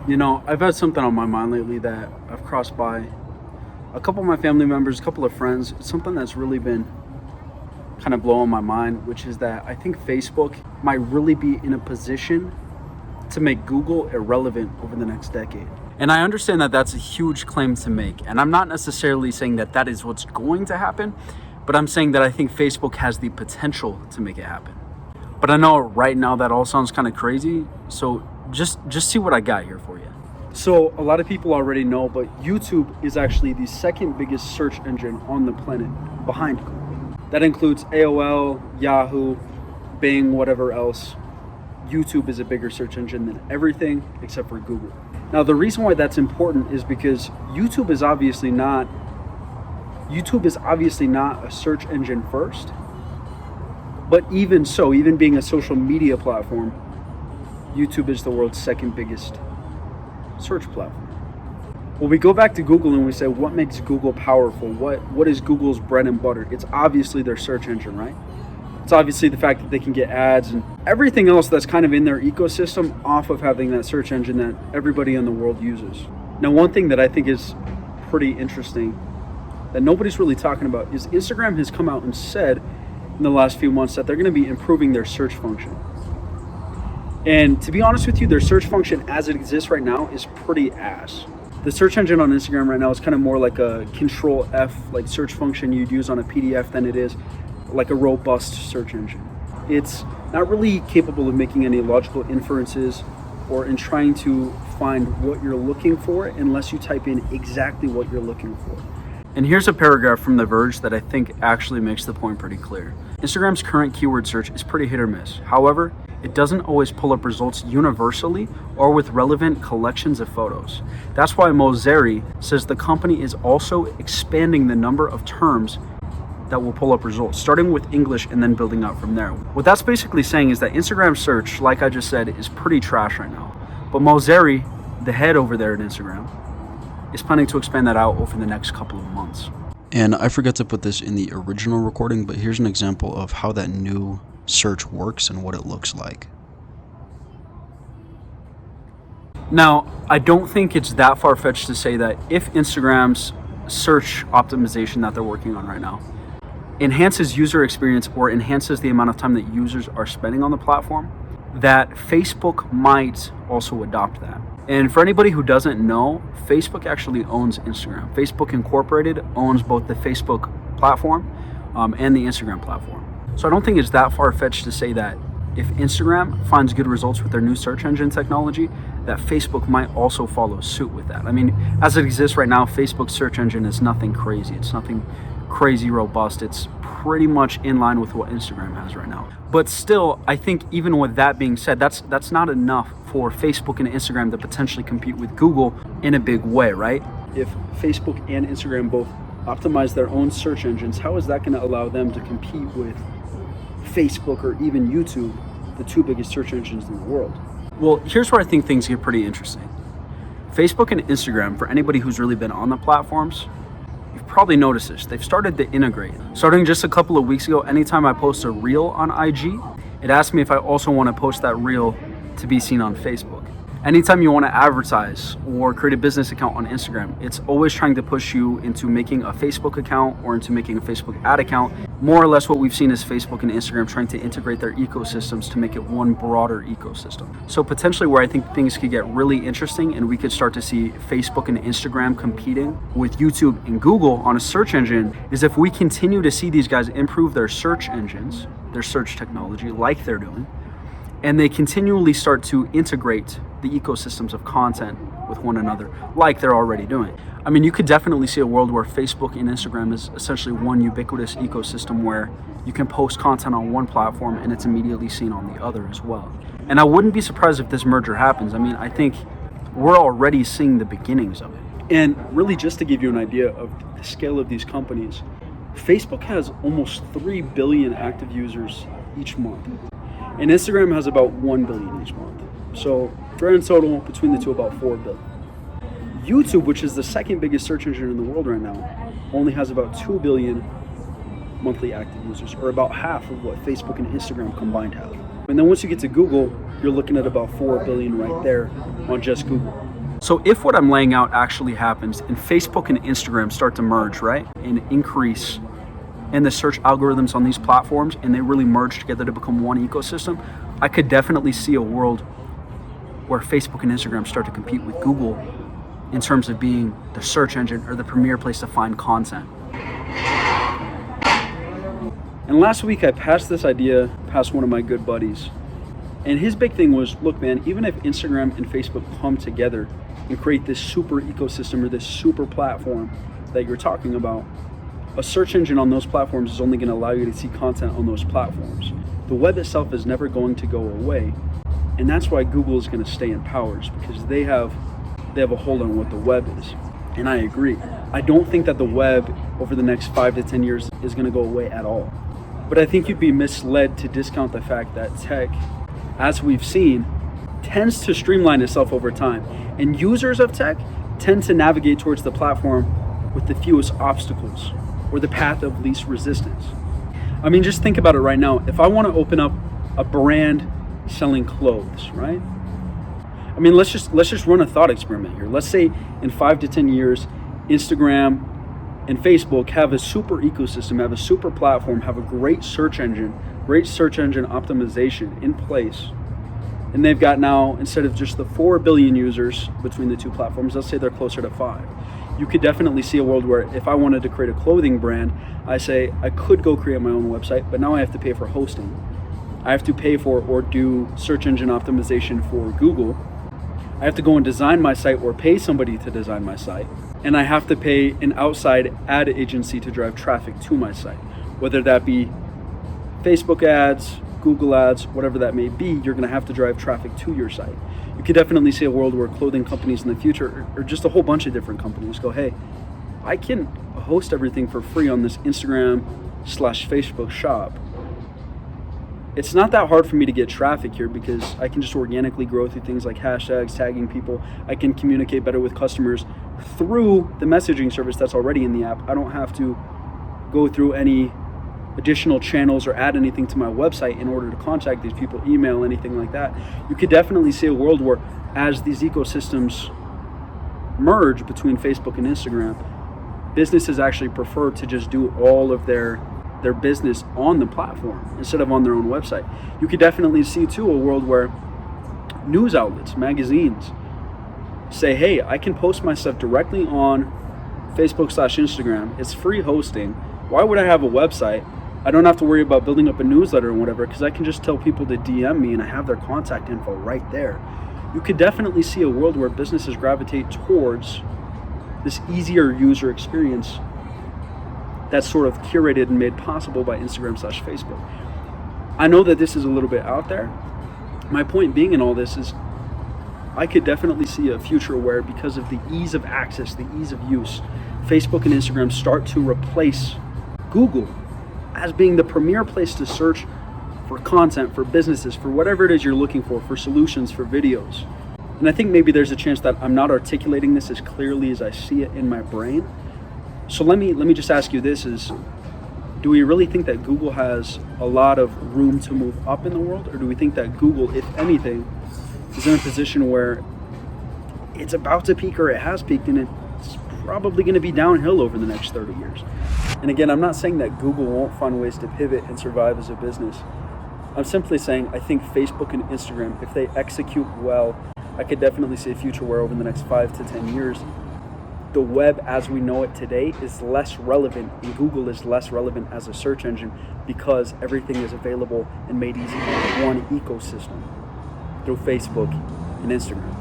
You know, I've had something on my mind lately that I've crossed by a couple of my family members, a couple of friends. It's something that's really been kind of blowing my mind, which is that I think Facebook might really be in a position to make Google irrelevant over the next decade. And I understand that that's a huge claim to make. And I'm not necessarily saying that that is what's going to happen, but I'm saying that I think Facebook has the potential to make it happen. But I know right now that all sounds kind of crazy. So just see what I got here for you. So a lot of people already know, but YouTube is actually the second biggest search engine on the planet behind Google. That includes AOL, Yahoo, Bing, whatever else. YouTube is a bigger search engine than everything except for Google. Now, the reason why that's important is because YouTube is obviously not a search engine first. But even so, even being a social media platform, YouTube is the world's second biggest search platform. Well, we go back to Google and we say, what makes Google powerful? What is Google's bread and butter? It's obviously their search engine, right? It's obviously the fact that they can get ads and everything else that's kind of in their ecosystem off of having that search engine that everybody in the world uses. Now, one thing that I think is pretty interesting that nobody's really talking about is Instagram has come out and said in the last few months that they're going to be improving their search function. And to be honest with you, their search function as it exists right now is pretty ass. The search engine on Instagram right now is kind of more like a Control F like search function you'd use on a PDF than it is like a robust search engine. It's not really capable of making any logical inferences or in trying to find what you're looking for unless you type in exactly what you're looking for. And here's a paragraph from The Verge that I think actually makes the point pretty clear. Instagram's current keyword search is pretty hit or miss. However, it doesn't always pull up results universally or with relevant collections of photos. That's why Mosseri says the company is also expanding the number of terms that will pull up results, starting with English and then building out from there. What that's basically saying is that Instagram search, like I just said, is pretty trash right now. But Mosseri, the head over there at Instagram, is planning to expand that out over the next couple of months. And I forgot to put this in the original recording, but here's an example of how that new search works and what it looks like. Now, I don't think it's that far-fetched to say that if Instagram's search optimization that they're working on right now enhances user experience or enhances the amount of time that users are spending on the platform, that Facebook might also adopt that. And for anybody who doesn't know, Facebook actually owns Instagram. Facebook Incorporated owns both the Facebook platform and the Instagram platform. So I don't think it's that far-fetched to say that if Instagram finds good results with their new search engine technology, that Facebook might also follow suit with that. I mean, as it exists right now, Facebook's search engine is nothing crazy. It's nothing crazy robust. It's pretty much in line with what Instagram has right now. But still, I think even with that being said, that's not enough for Facebook and Instagram to potentially compete with Google in a big way, right? If Facebook and Instagram both optimize their own search engines, how is that going to allow them to compete with Facebook or even YouTube, the two biggest search engines in the world? Well, here's where I think things get pretty interesting. Facebook and Instagram, for anybody who's really been on the platforms, you've probably noticed this. They've started to integrate. Starting just a couple of weeks ago, anytime I post a reel on IG, it asks me if I also want to post that reel to be seen on Facebook. Anytime you want to advertise or create a business account on Instagram, it's always trying to push you into making a Facebook account or into making a Facebook ad account. More or less what we've seen is Facebook and Instagram trying to integrate their ecosystems to make it one broader ecosystem. So potentially where I think things could get really interesting and we could start to see Facebook and Instagram competing with YouTube and Google on a search engine is if we continue to see these guys improve their search engines, their search technology like they're doing, and they continually start to integrate the ecosystems of content with one another like they're already doing. I mean, you could definitely see a world where Facebook and Instagram is essentially one ubiquitous ecosystem where you can post content on one platform and it's immediately seen on the other as well. And I wouldn't be surprised if this merger happens. I mean, I think we're already seeing the beginnings of it. And really, just to give you an idea of the scale of these companies, Facebook has almost 3 billion active users each month. And Instagram has about 1 billion each month. So grand total between the two, about 4 billion. YouTube, which is the second biggest search engine in the world right now, only has about 2 billion monthly active users, or about half of what Facebook and Instagram combined have. And then once you get to Google, you're looking at about 4 billion right there on just Google. So if what I'm laying out actually happens and Facebook and Instagram start to merge, right, and increase in the search algorithms on these platforms, and they really merge together to become one ecosystem, I could definitely see a world where Facebook and Instagram start to compete with Google in terms of being the search engine or the premier place to find content. And last week I passed this idea past one of my good buddies. And his big thing was, look man, even if Instagram and Facebook come together and create this super ecosystem or this super platform that you're talking about, a search engine on those platforms is only going to allow you to see content on those platforms. The web itself is never going to go away. And that's why Google is going to stay in power, because they have a hold on what the web is. And I agree. I don't think that the web over the next 5 to 10 years is going to go away at all. But I think you'd be misled to discount the fact that tech, as we've seen, tends to streamline itself over time. And users of tech tend to navigate towards the platform with the fewest obstacles or the path of least resistance. I mean, just think about it right now. If I want to open up a brand selling clothes, right? I mean, let's just run a thought experiment here. Let's say in 5 to 10 years, Instagram and Facebook have a super ecosystem, have a super platform, have a great search engine optimization in place. And they've got now, instead of just the 4 billion users between the two platforms, let's say they're closer to 5. You could definitely see a world where if I wanted to create a clothing brand, I say I could go create my own website, but now I have to pay for hosting. I have to pay for or do search engine optimization for Google. I have to go and design my site or pay somebody to design my site. And I have to pay an outside ad agency to drive traffic to my site. Whether that be Facebook ads, Google ads, whatever that may be, you're gonna have to drive traffic to your site. You could definitely see a world where clothing companies in the future, or just a whole bunch of different companies, go, hey, I can host everything for free on this Instagram/Facebook shop. It's not that hard for me to get traffic here because I can just organically grow through things like hashtags, tagging people. I can communicate better with customers through the messaging service that's already in the app. I don't have to go through any additional channels or add anything to my website in order to contact these people, email, anything like that. You could definitely see a world where as these ecosystems merge between Facebook and Instagram, businesses actually prefer to just do all of their business on the platform instead of on their own website. You could definitely see too a world where news outlets, magazines say, hey, I can post my stuff directly on Facebook/Instagram. It's free hosting. Why would I have a website? I don't have to worry about building up a newsletter or whatever because I can just tell people to DM me and I have their contact info right there. You could definitely see a world where businesses gravitate towards this easier user experience that's sort of curated and made possible by Instagram/Facebook. I know that this is a little bit out there. My point being in all this is I could definitely see a future where, because of the ease of access, the ease of use, Facebook and Instagram start to replace Google as being the premier place to search for content, for businesses, for whatever it is you're looking for solutions, for videos. And I think maybe there's a chance that I'm not articulating this as clearly as I see it in my brain. So let me just ask you this: do we really think that Google has a lot of room to move up in the world, or do we think that Google, if anything, is in a position where it's about to peak or it has peaked and it's probably going to be downhill over the next 30 years? And again, I'm not saying that Google won't find ways to pivot and survive as a business. I'm simply saying I think Facebook and Instagram, if they execute well, I could definitely see a future where over the next 5 to 10 years, the web as we know it today is less relevant and Google is less relevant as a search engine because everything is available and made easy in one ecosystem through Facebook and Instagram.